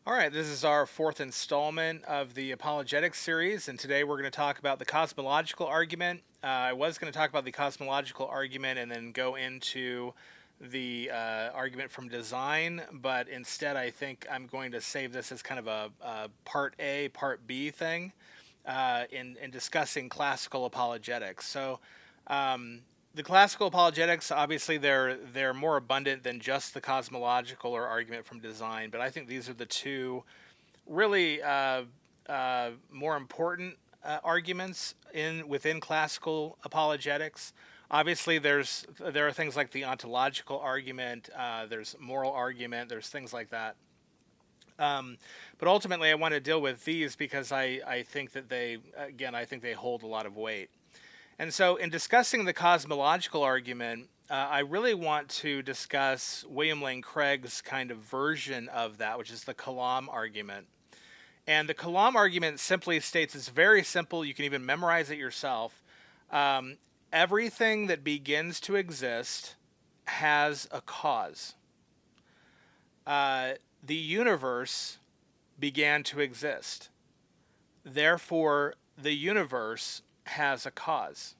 All right, this is our fourth installment of the Apologetics series, and today we're going to talk about the cosmological argument. I was going to talk about the cosmological argument and then go into the argument from design, but instead I think I'm going to save this as kind of a part A, part B thing in discussing classical apologetics. Um, the classical apologetics, obviously, they're more abundant than just the cosmological or argument from design, but I think these are the two really more important arguments in within classical apologetics. Obviously, there are things like the ontological argument, there's moral argument, there's things like that. But ultimately, I want to deal with these because I think that I think they hold a lot of weight. And so, in discussing the cosmological argument, I really want to discuss William Lane Craig's kind of version of that, which is the Kalam argument. And the Kalam argument simply states it's very simple. You can even memorize it yourself. Everything that begins to exist has a cause. The universe began to exist. Therefore, the universe has a cause.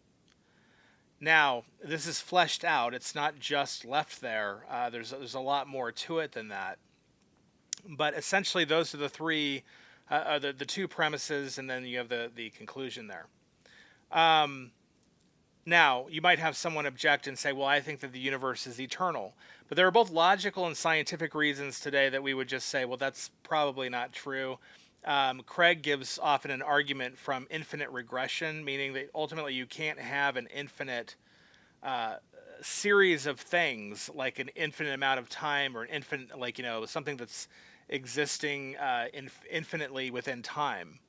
Now, this is fleshed out. It's not just left there. There's a lot more to it than that. But essentially, those are the three, the two premises, and then you have the conclusion there. Now, you might have someone object and say, well, I think that the universe is eternal. But there are both logical and scientific reasons today that we would just say, well, that's probably not true. Craig gives often an argument from infinite regression, meaning that ultimately you can't have an infinite series of things, like an infinite amount of time or an infinite, like, something that's existing infinitely within time.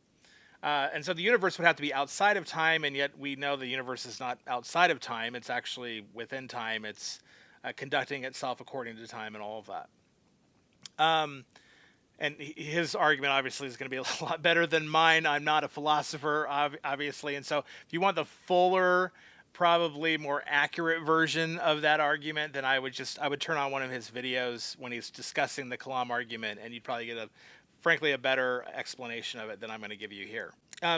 And so the universe would have to be outside of time, and yet we know the universe is not outside of time. It's actually within time. It's conducting itself according to time and all of that. And his argument obviously is going to be a lot better than mine. I'm not a philosopher, obviously. And so if you want the fuller, probably more accurate version of that argument, then I would turn on one of his videos when he's discussing the Kalam argument, and you'd probably get frankly, a better explanation of it than I'm going to give you here.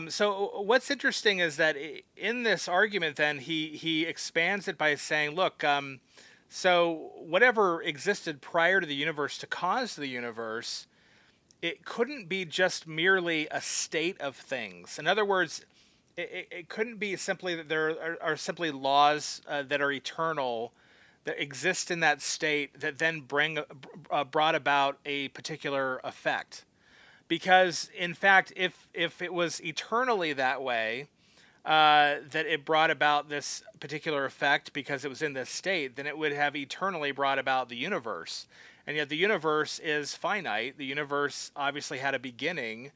So what's interesting is that in this argument, then he expands it by saying, look, so whatever existed prior to the universe to cause the universe, it couldn't be just merely a state of things. In other words, it couldn't be simply that there are simply laws that are eternal that exist in that state that then brought about a particular effect. Because, in fact, if it was eternally that way, that it brought about this particular effect because it was in this state, then it would have eternally brought about the universe. And yet the universe is finite. The universe obviously had a beginning.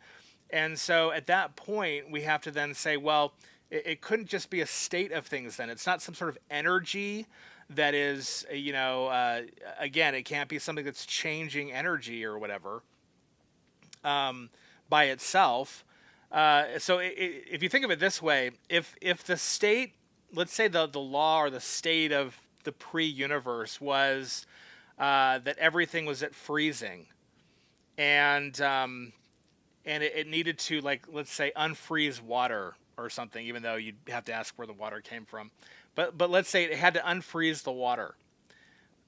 And so at that point, we have to then say, well, it couldn't just be a state of things then. It's not some sort of energy that is, again, it can't be something that's changing energy or whatever. By itself. If you think of it this way, if the state, let's say the law or the state of the pre-universe was that everything was at freezing, and it needed to, like, let's say, unfreeze water or something, even though you'd have to ask where the water came from. But let's say it had to unfreeze the water.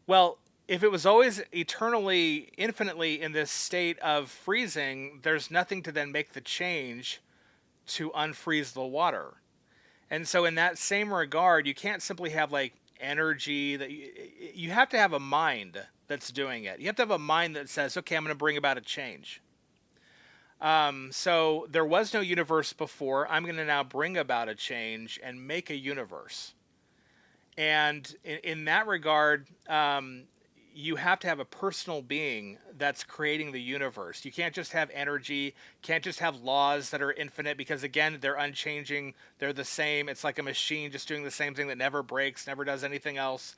Well, if it was always eternally, infinitely in this state of freezing, there's nothing to then make the change to unfreeze the water. And so in that same regard, you can't simply have like energy that you have to have a mind that's doing it. You have to have a mind that says, okay, I'm going to bring about a change. So there was no universe before. I'm going to now bring about a change and make a universe. And in that regard, you have to have a personal being that's creating the universe. You can't just have energy, can't just have laws that are infinite, because again, they're unchanging, they're the same. It's like a machine just doing the same thing that never breaks, never does anything else.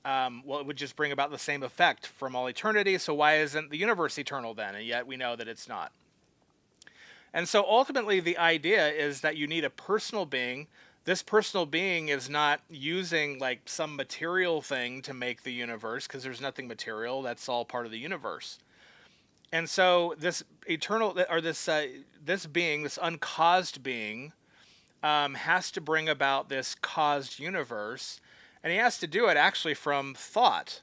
Well, it would just bring about the same effect from all eternity. So why isn't the universe eternal then? And yet we know that it's not. And so ultimately the idea is that you need a personal being. This personal being is not using like some material thing to make the universe, because there's nothing material. That's all part of the universe. And so this eternal, or this being, this uncaused being, has to bring about this caused universe, and he has to do it actually from thought,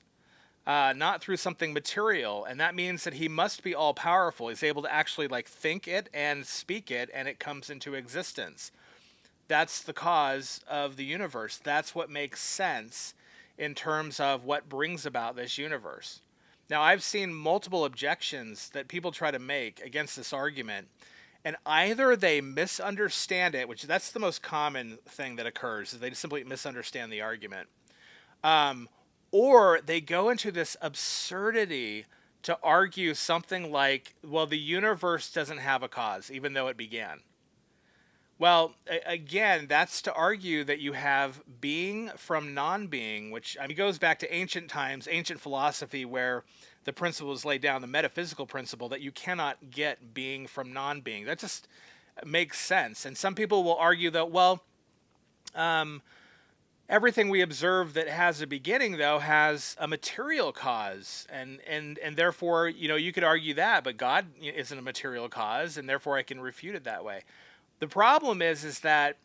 not through something material. And that means that he must be all powerful. He's able to actually like think it and speak it, and it comes into existence. That's the cause of the universe. That's what makes sense in terms of what brings about this universe. Now, I've seen multiple objections that people try to make against this argument, and either they misunderstand it, which that's the most common thing that occurs, is they just simply misunderstand the argument, or they go into this absurdity to argue something like, well, the universe doesn't have a cause, even though it began. Well, again, that's to argue that you have being from non-being, which I mean, goes back to ancient times, ancient philosophy, where the principle is laid down, the metaphysical principle, that you cannot get being from non-being. That just makes sense. And some people will argue that, well, everything we observe that has a beginning, though, has a material cause, and therefore, you could argue that, but God isn't a material cause, and therefore I can refute it that way. The problem is that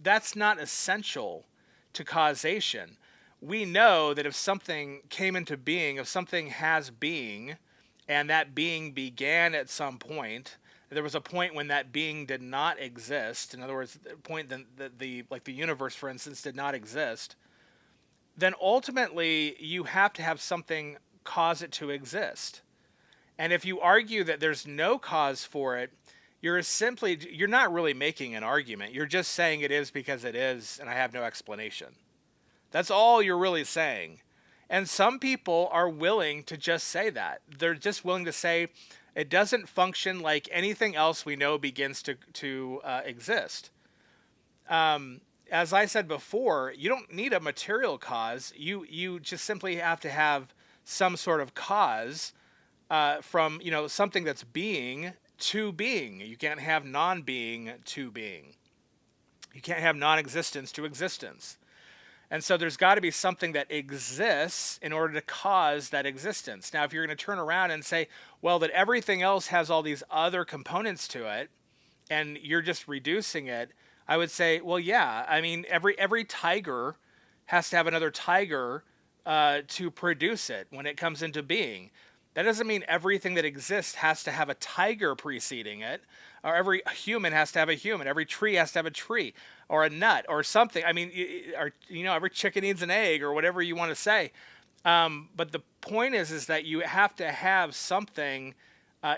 that's not essential to causation. We know that if something came into being, if something has being, and that being began at some point, there was a point when that being did not exist. In other words, the point that the universe, for instance, did not exist. Then ultimately, you have to have something cause it to exist. And if you argue that there's no cause for it, you're not really making an argument. You're just saying it is because it is, and I have no explanation. That's all you're really saying. And some people are willing to just say that. They're just willing to say it doesn't function like anything else we know begins to exist. As I said before, you don't need a material cause. You just simply have to have some sort of cause from something that's being to being. You can't have non-being to being. You can't have non-existence to existence. And so there's got to be something that exists in order to cause that existence. Now, if you're going to turn around and say, well, that everything else has all these other components to it, and you're just reducing it, I would say, well, yeah. I mean, every tiger has to have another tiger to produce it when it comes into being. That doesn't mean everything that exists has to have a tiger preceding it, or every human has to have a human, every tree has to have a tree, or a nut, or something. I mean, every chicken needs an egg, or whatever you want to say. But the point is that you have to have something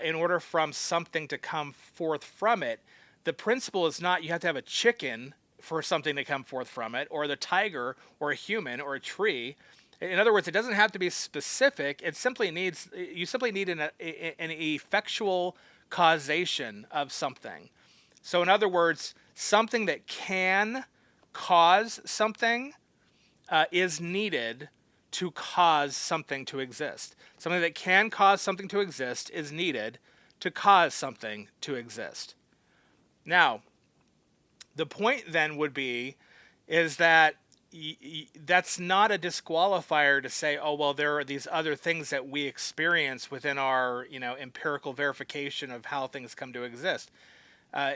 in order from something to come forth from it. The principle is not you have to have a chicken for something to come forth from it, or the tiger, or a human, or a tree. In other words, it doesn't have to be specific. You simply need an effectual causation of something. So in other words, something that can cause something is needed to cause something to exist. Something that can cause something to exist is needed to cause something to exist. Now, the point then would be is that that's not a disqualifier to say, oh, well, there are these other things that we experience within our, empirical verification of how things come to exist.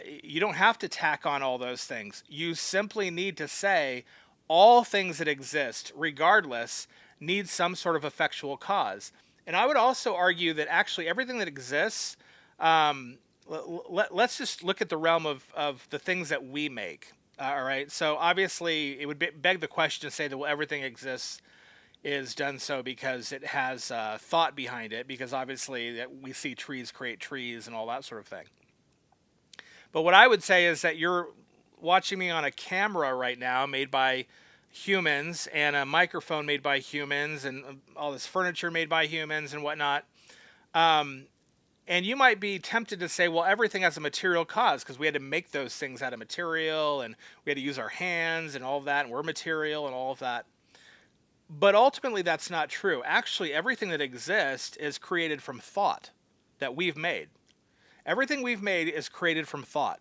You don't have to tack on all those things. You simply need to say all things that exist, regardless, need some sort of effectual cause. And I would also argue that actually everything that exists, let's just look at the realm of the things that we make. All right. So obviously, it would beg the question to say that well, everything exists is done so because it has thought behind it. Because obviously, that we see trees create trees and all that sort of thing. But what I would say is that you're watching me on a camera right now, made by humans, and a microphone made by humans, and all this furniture made by humans and whatnot. And you might be tempted to say, well, everything has a material cause because we had to make those things out of material and we had to use our hands and all of that, and we're material and all of that. But ultimately, that's not true. Actually, everything that exists is created from thought that we've made. Everything we've made is created from thought.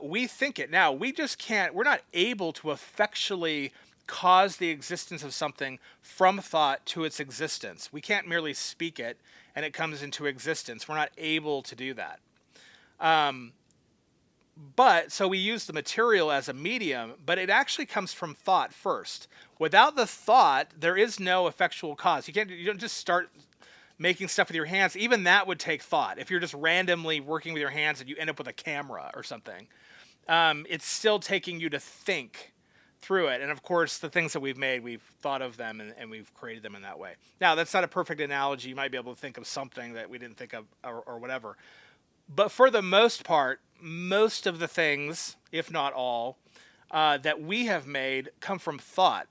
We think it. Now, we just can't, we're not able to effectually cause the existence of something from thought to its existence. We can't merely speak it and it comes into existence. We're not able to do that. But so we use the material as a medium, but it actually comes from thought first. Without the thought, there is no effectual cause. You don't just start making stuff with your hands. Even that would take thought. If you're just randomly working with your hands and you end up with a camera or something, it's still taking you to think through it. And of course, the things that we've made, we've thought of them and we've created them in that way. Now, that's not a perfect analogy. You might be able to think of something that we didn't think of or whatever. But for the most part, most of the things, if not all, that we have made come from thought.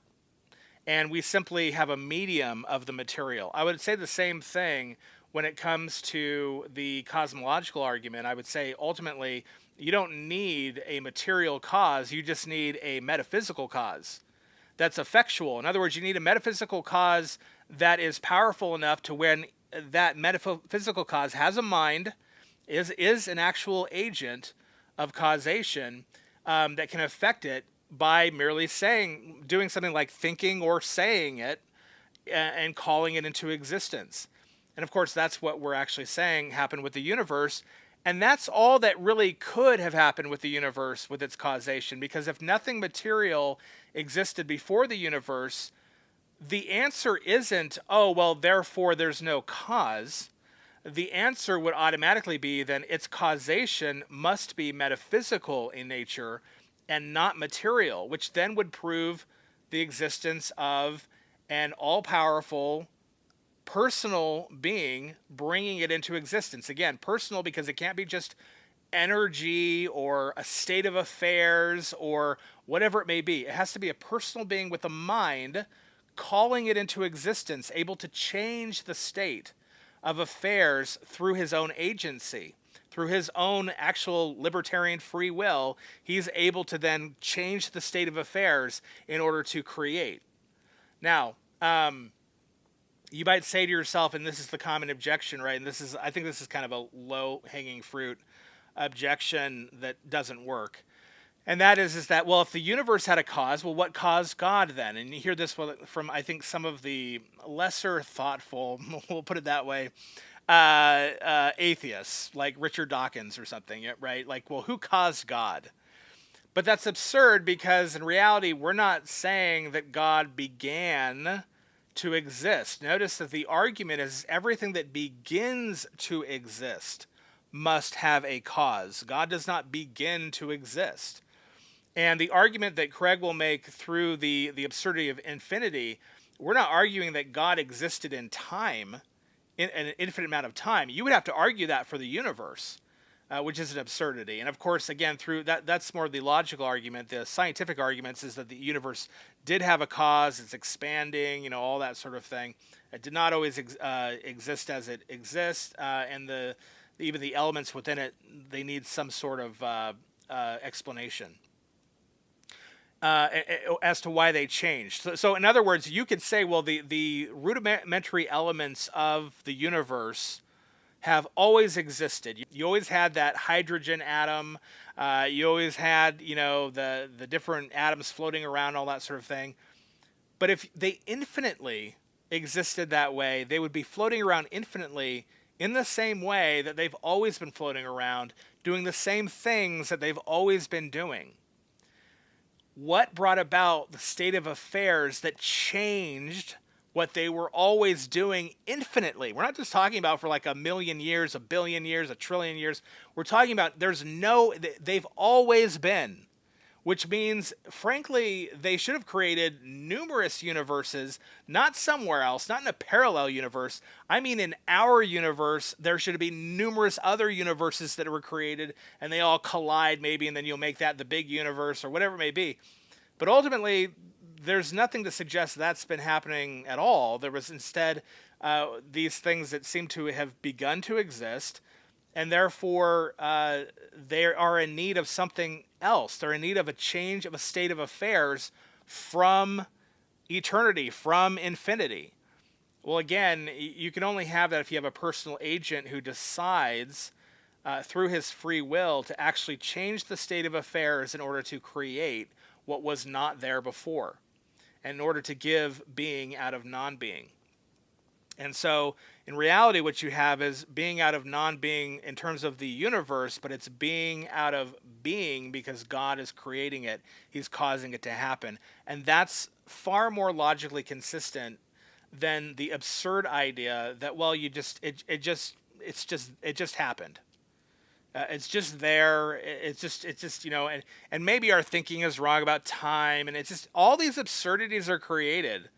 And we simply have a medium of the material. I would say the same thing when it comes to the cosmological argument. I would say ultimately, you don't need a material cause. You just need a metaphysical cause that's effectual. In other words, you need a metaphysical cause that is powerful enough to when that metaphysical cause has a mind, is an actual agent of causation that can affect it by merely doing something like thinking or saying it and calling it into existence. And of course, that's what we're actually saying happened with the universe. And that's all that really could have happened with the universe with its causation, because if nothing material existed before the universe, the answer isn't, oh, well, therefore there's no cause. The answer would automatically be then its causation must be metaphysical in nature and not material, which then would prove the existence of an all-powerful personal being bringing it into existence. Again, personal because it can't be just energy or a state of affairs or whatever it may be. It has to be a personal being with a mind calling it into existence, able to change the state of affairs through his own agency. Through his own actual libertarian free will, he's able to then change the state of affairs in order to create. Now, you might say to yourself, and this is the common objection, right? And I think this is kind of a low-hanging fruit objection that doesn't work. And that is that, well, if the universe had a cause, well, what caused God then? And you hear this from, I think, some of the lesser thoughtful, we'll put it that way, atheists like Richard Dawkins or something, right? Like, well, who caused God? But that's absurd because in reality, we're not saying that God began to exist. Notice that the argument is everything that begins to exist must have a cause. God does not begin to exist. And the argument that Craig will make through the absurdity of infinity, we're not arguing that God existed in time, in an infinite amount of time. You would have to argue that for the universe, which is an absurdity. And of course, again, through that's more the logical argument. The scientific arguments is that the universe did have a cause, it's expanding, all that sort of thing. It did not always exist as it exists, and even the elements within it, they need some sort of explanation. As to why they changed. So in other words, you could say, well, the rudimentary elements of the universe have always existed. You always had that hydrogen atom. You always had, the different atoms floating around, all that sort of thing. But if they infinitely existed that way, they would be floating around infinitely in the same way that they've always been floating around, doing the same things that they've always been doing. What brought about the state of affairs that changed what they were always doing infinitely? We're not just talking about for like 1,000,000 years, 1,000,000,000 years, 1,000,000,000,000 years. We're talking about they've always been, which means, frankly, they should have created numerous universes, not somewhere else, not in a parallel universe. I mean, in our universe, there should be numerous other universes that were created, and they all collide maybe, and then you'll make that the big universe or whatever it may be. But ultimately, there's nothing to suggest that's been happening at all. There was instead these things that seem to have begun to exist, and therefore they are in need of something else. They're in need of a change of a state of affairs from eternity, from infinity. Well, again, you can only have that if you have a personal agent who decides through his free will to actually change the state of affairs in order to create what was not there before. in order to give being out of non-being. And so in reality, what you have is being out of non-being in terms of the universe, but it's being out of being because God is creating it. He's causing it to happen. And that's far more logically consistent than the absurd idea that, well, it just happened. It's just there. It's just, and maybe our thinking is wrong about time. And it's just, all these absurdities are created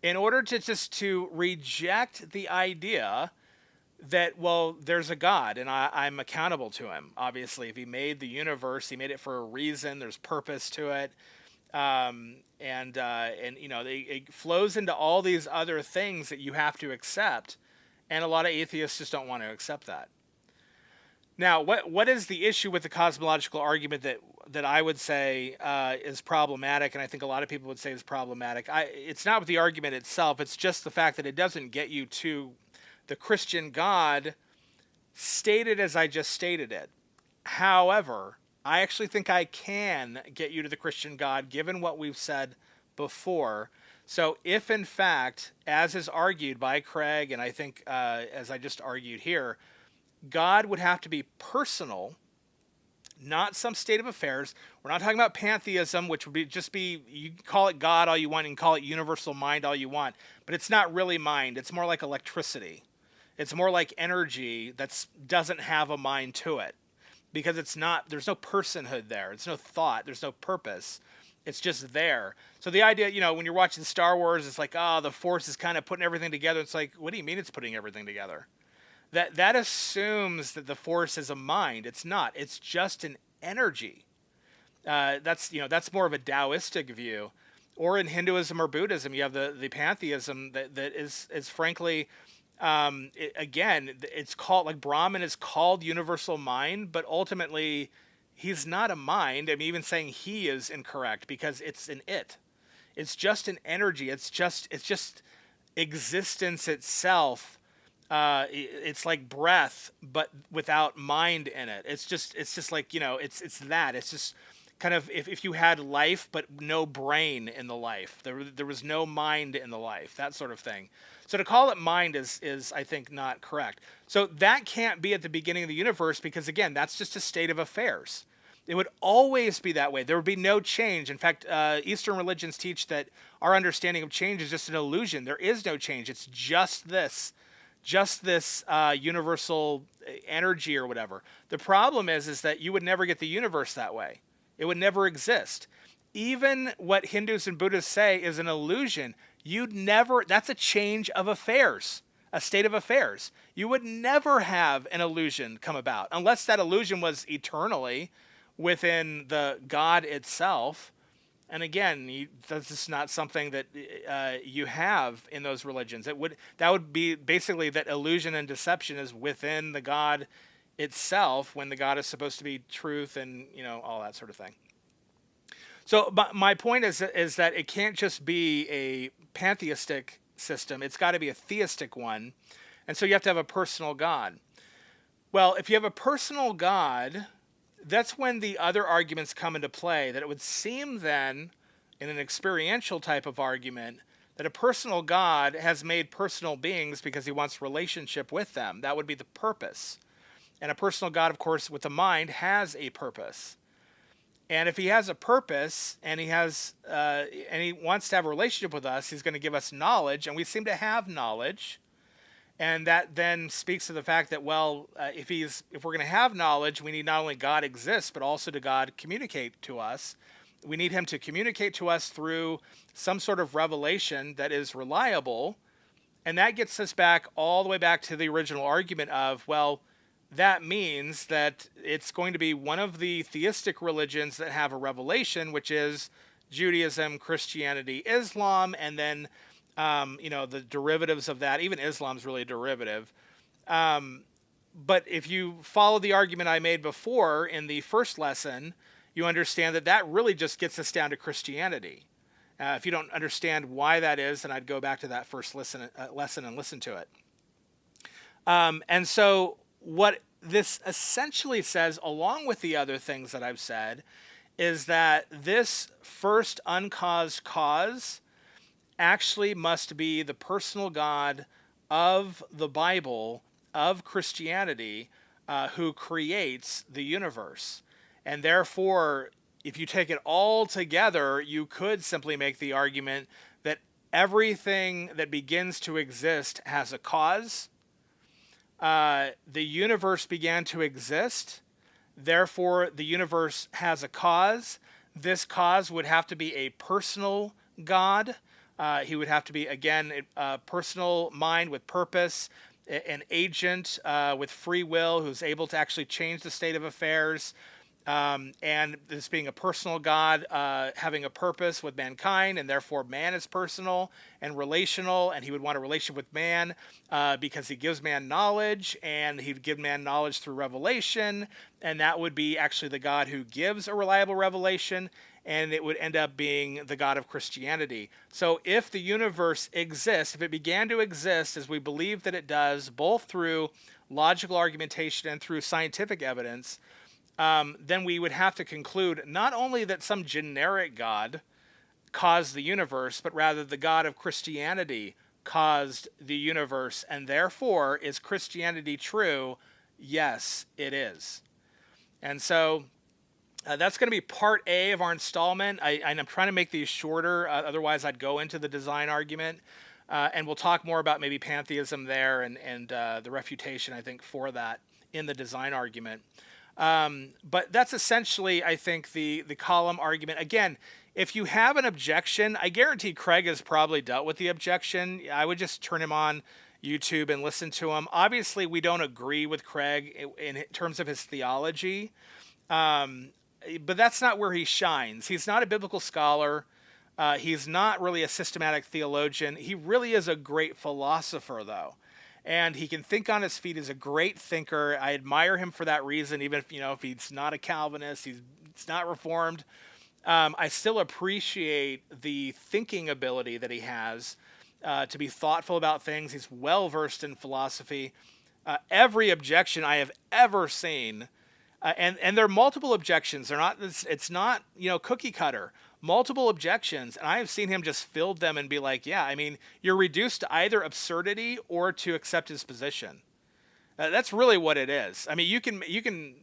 in order to reject the idea that, well, there's a God and I'm accountable to him. Obviously, if he made the universe, he made it for a reason. There's purpose to it. It flows into all these other things that you have to accept. And a lot of atheists just don't want to accept that. Now, what is the issue with the cosmological argument that I would say is problematic, and I think a lot of people would say is problematic? It's not with the argument itself. It's just the fact that it doesn't get you to the Christian God stated as I just stated it. However, I actually think I can get you to the Christian God given what we've said before. So if, in fact, as is argued by Craig, and I think as I just argued here, God would have to be personal, not some state of affairs. We're not talking about pantheism, which would be you can call it God all you want, and call it universal mind all you want, but it's not really mind. It's more like electricity. It's more like energy that doesn't have a mind to it, because there's no personhood there. It's no thought. There's no purpose. It's just there. So the idea, when you're watching Star Wars, it's like, the Force is kind of putting everything together. It's like, what do you mean it's putting everything together? That assumes that the Force is a mind. It's not. It's just an energy. That's more of a Taoistic view. Or in Hinduism or Buddhism, you have the pantheism that is frankly, it's called, like, Brahman is called universal mind, but ultimately he's not a mind. I mean, even saying he is incorrect because it's an it. It's just an energy. It's just existence itself. It's like breath, but without mind in it. It's just like, it's that. It's just kind of if you had life, but no brain in the life. There was no mind in the life, that sort of thing. So to call it mind is I think not correct. So that can't be at the beginning of the universe because, again, that's just a state of affairs. It would always be that way. There would be no change. In fact, Eastern religions teach that our understanding of change is just an illusion. There is no change. It's just this universal energy or whatever. The problem is that you would never get the universe that way. It would never exist. Even what Hindus and Buddhists say is an illusion. That's a change of affairs, a state of affairs. You would never have an illusion come about unless that illusion was eternally within the God itself. And again, that's just not something that you have in those religions. That would be basically that illusion and deception is within the God itself, when the God is supposed to be truth and all that sort of thing. So, my point is that it can't just be a pantheistic system. It's got to be a theistic one, and so you have to have a personal God. Well, if you have a personal God, that's when the other arguments come into play, that it would seem then, in an experiential type of argument, that a personal God has made personal beings because he wants relationship with them. That would be the purpose. And a personal God, of course, with the mind, has a purpose. And if he has a purpose and he wants to have a relationship with us, he's going to give us knowledge, and we seem to have knowledge. And that then speaks to the fact that, well, if we're going to have knowledge, we need not only God exists, but also to God communicate to us. We need him to communicate to us through some sort of revelation that is reliable. And that gets us back all the way back to the original argument of, well, that means that it's going to be one of the theistic religions that have a revelation, which is Judaism, Christianity, Islam, and then the derivatives of that. Even Islam's really a derivative. But if you follow the argument I made before in the first lesson, you understand that really just gets us down to Christianity. If you don't understand why that is, then I'd go back to that first lesson and listen to it. And so what this essentially says, along with the other things that I've said, is that this first uncaused cause actually must be the personal God of the Bible, of Christianity, who creates the universe. And therefore, if you take it all together, you could simply make the argument that everything that begins to exist has a cause. The universe began to exist. Therefore, the universe has a cause. This cause would have to be a personal God. He would have to be, again, a personal mind with purpose, an agent with free will who's able to actually change the state of affairs. And this being a personal God, having a purpose with mankind, and therefore man is personal and relational, and he would want a relationship with man because he gives man knowledge, and he'd give man knowledge through revelation, and that would be actually the God who gives a reliable revelation, and it would end up being the God of Christianity. So if the universe exists, if it began to exist as we believe that it does, both through logical argumentation and through scientific evidence, then we would have to conclude not only that some generic God caused the universe, but rather the God of Christianity caused the universe. And therefore, is Christianity true? Yes, it is. And so that's going to be part A of our installment. I'm trying to make these shorter. Otherwise, I'd go into the design argument. And we'll talk more about maybe pantheism there and the refutation, I think, for that in the design argument. But that's essentially, I think, the column argument. Again, if you have an objection, I guarantee Craig has probably dealt with the objection. I would just turn him on YouTube and listen to him. Obviously, we don't agree with Craig in terms of his theology, but that's not where he shines. He's not a biblical scholar. He's not really a systematic theologian. He really is a great philosopher, though. And he can think on his feet. He's a great thinker. I admire him for that reason, even if, if he's not a Calvinist, he's not Reformed. I still appreciate the thinking ability that he has to be thoughtful about things. He's well-versed in philosophy. Every objection I have ever seen, and there are multiple objections. It's not, cookie cutter. Multiple objections, and I have seen him just field them and be like, yeah, I mean, you're reduced to either absurdity or to accept his position. That's really what it is. I mean, you can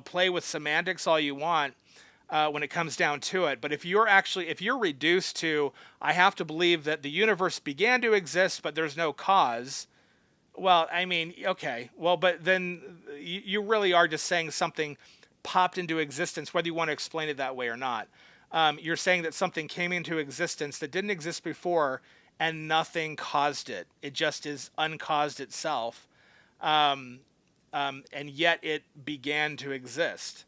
play with semantics all you want when it comes down to it, but if you're reduced to, I have to believe that the universe began to exist, but there's no cause, well, I mean, okay, well, but then you really are just saying something popped into existence, whether you want to explain it that way or not. You're saying that something came into existence that didn't exist before and nothing caused it. It just is uncaused itself. And yet it began to exist.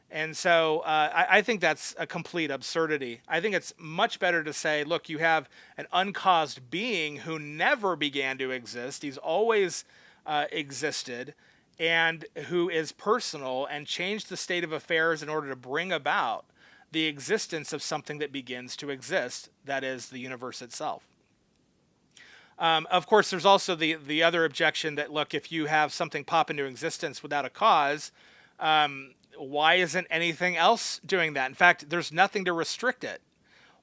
And so I think that's a complete absurdity. I think it's much better to say, look, you have an uncaused being who never began to exist. He's always existed, and who is personal and changed the state of affairs in order to bring about the existence of something that begins to exist, that is the universe itself. Of course, there's also the other objection that, look, if you have something pop into existence without a cause, why isn't anything else doing that? In fact, there's nothing to restrict it.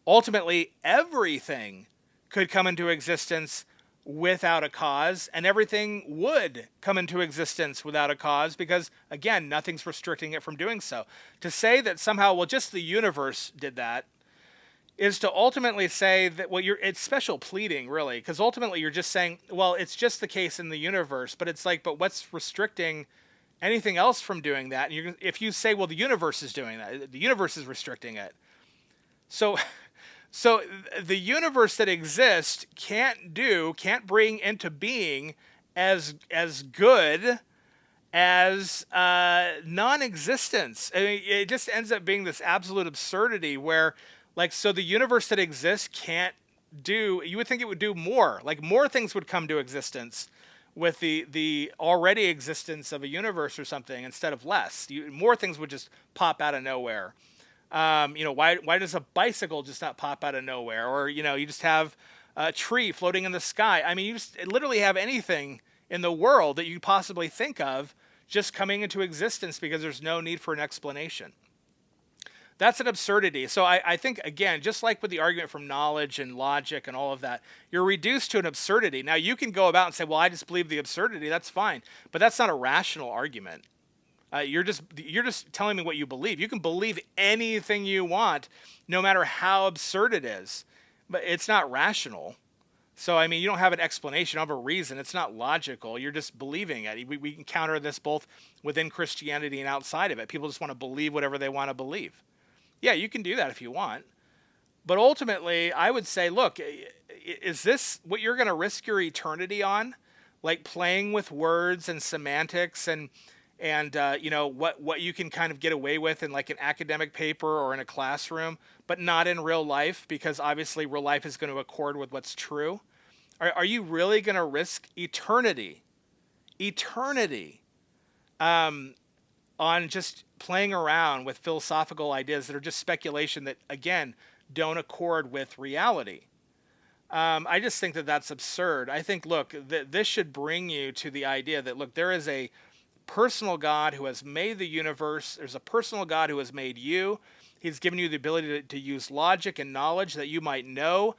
Ultimately, everything could come into existence without a cause, and everything would come into existence without a cause because, again, nothing's restricting it from doing so. To say that somehow, well, just the universe did that is to ultimately say that, well, it's special pleading, really, because ultimately you're just saying, well, it's just the case in the universe, but it's like, but what's restricting anything else from doing that? And if you say, well, the universe is doing that, the universe is restricting it. So the universe that exists can't bring into being as good as non-existence. I mean, it just ends up being this absolute absurdity where, so the universe that exists can't do, you would think it would do more. Like, more things would come to existence with the already existence of a universe or something instead of less. More things would just pop out of nowhere. Why does a bicycle just not pop out of nowhere? Or, you just have a tree floating in the sky. I mean, you just literally have anything in the world that you could possibly think of just coming into existence because there's no need for an explanation. That's an absurdity. So I think, again, just like with the argument from knowledge and logic and all of that, you're reduced to an absurdity. Now, you can go about and say, well, I just believe the absurdity. That's fine. But that's not a rational argument. You're just telling me what you believe. You can believe anything you want, no matter how absurd it is. But it's not rational. So, I mean, you don't have an explanation, you don't have a reason. It's not logical. You're just believing it. We encounter this both within Christianity and outside of it. People just want to believe whatever they want to believe. Yeah, you can do that if you want. But ultimately, I would say, look, is this what you're going to risk your eternity on? Like playing with words and semantics and what you can kind of get away with in like an academic paper or in a classroom, but not in real life, because obviously real life is going to accord with what's true. Are you really going to risk eternity on just playing around with philosophical ideas that are just speculation that, again, don't accord with reality? I just think that that's absurd. I think, look, this should bring you to the idea that, look, there is a personal God who has made the universe. There's a personal God who has made you. He's given you the ability to use logic and knowledge that you might know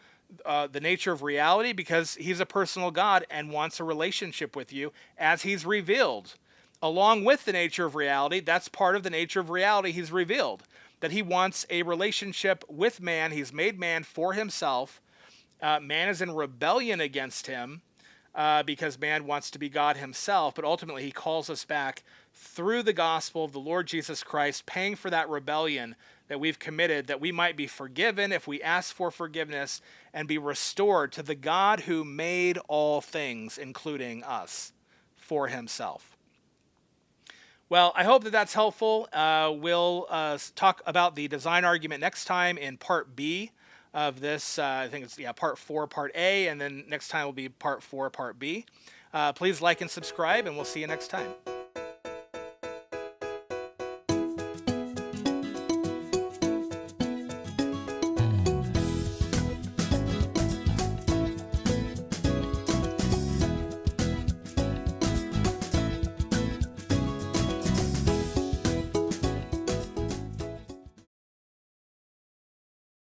the nature of reality, because he's a personal God and wants a relationship with you as he's revealed. Along with the nature of reality, that's part of the nature of reality he's revealed, that he wants a relationship with man. He's made man for himself. Man is in rebellion against him because man wants to be God himself, but ultimately he calls us back through the gospel of the Lord Jesus Christ, paying for that rebellion that we've committed, that we might be forgiven if we ask for forgiveness and be restored to the God who made all things, including us, for himself. Well, I hope that that's helpful. We'll talk about the design argument next time in part B of this. I think it's part 4, part A, and then next time will be part 4, part B. Please like and subscribe, and we'll see you next time.